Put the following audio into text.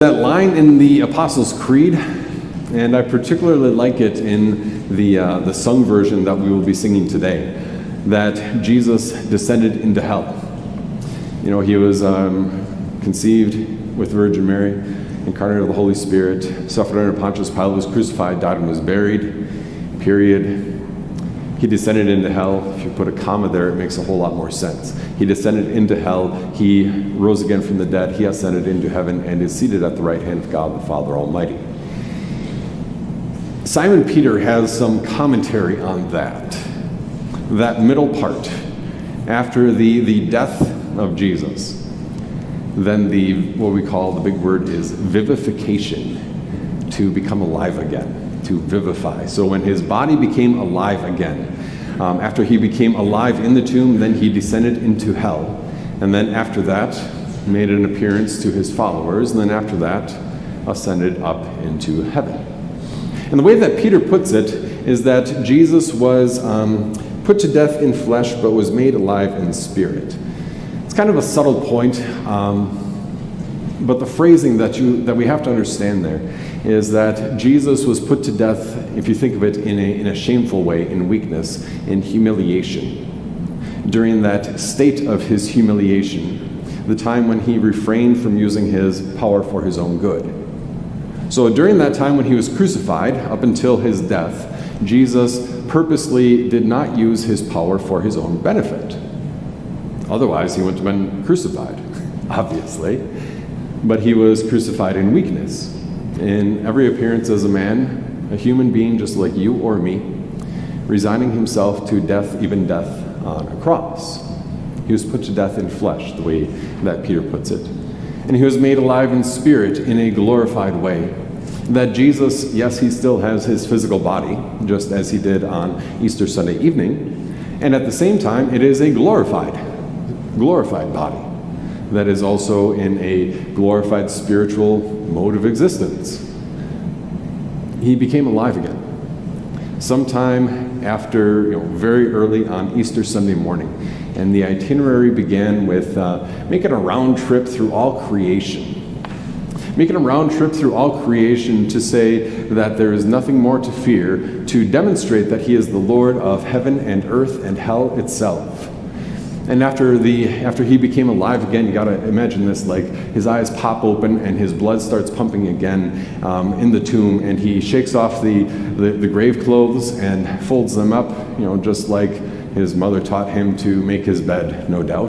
That line in the Apostles' Creed, and I particularly like it in the sung version that we will be singing today, that Jesus descended into hell. You know, he was conceived with Virgin Mary, incarnate of the Holy Spirit, suffered under Pontius Pilate, was crucified, died, and was buried, period. He descended into hell. If you put a comma there, it makes a whole lot more sense. He descended into hell. He rose again from the dead. He ascended into heaven and is seated at the right hand of God the Father Almighty. Simon Peter has some commentary on that middle part. After the death of Jesus, then what we call, the big word is vivification, to become alive again, to vivify. So when his body became alive again, after he became alive in the tomb, then he descended into hell. And then after that, made an appearance to his followers. And then after that, ascended up into heaven. And the way that Peter puts it is that Jesus was put to death in flesh, but was made alive in spirit. It's kind of a subtle point, but the phrasing that we have to understand there is that Jesus was put to death, if you think of it in a shameful way, in weakness, in humiliation. During that state of his humiliation, the time when he refrained from using his power for his own good. So during that time when he was crucified, up until his death, Jesus purposely did not use his power for his own benefit. Otherwise, he wouldn't have been crucified, obviously. But he was crucified in weakness, in every appearance as a man, a human being just like you or me, resigning himself to death, even death on a cross. He was put to death in flesh, the way that Peter puts it. And he was made alive in spirit in a glorified way. That Jesus, yes, he still has his physical body, just as he did on Easter Sunday evening. And at the same time, it is a glorified body that is also in a glorified spiritual mode of existence. He became alive again. Sometime after, very early on Easter Sunday morning. And the itinerary began with making a round trip through all creation. Making a round trip through all creation to say that there is nothing more to fear, to demonstrate that he is the Lord of heaven and earth and hell itself. And after he became alive again, you got to imagine this, like his eyes pop open and his blood starts pumping again in the tomb, and he shakes off the grave clothes and folds them up, just like his mother taught him to make his bed, no doubt.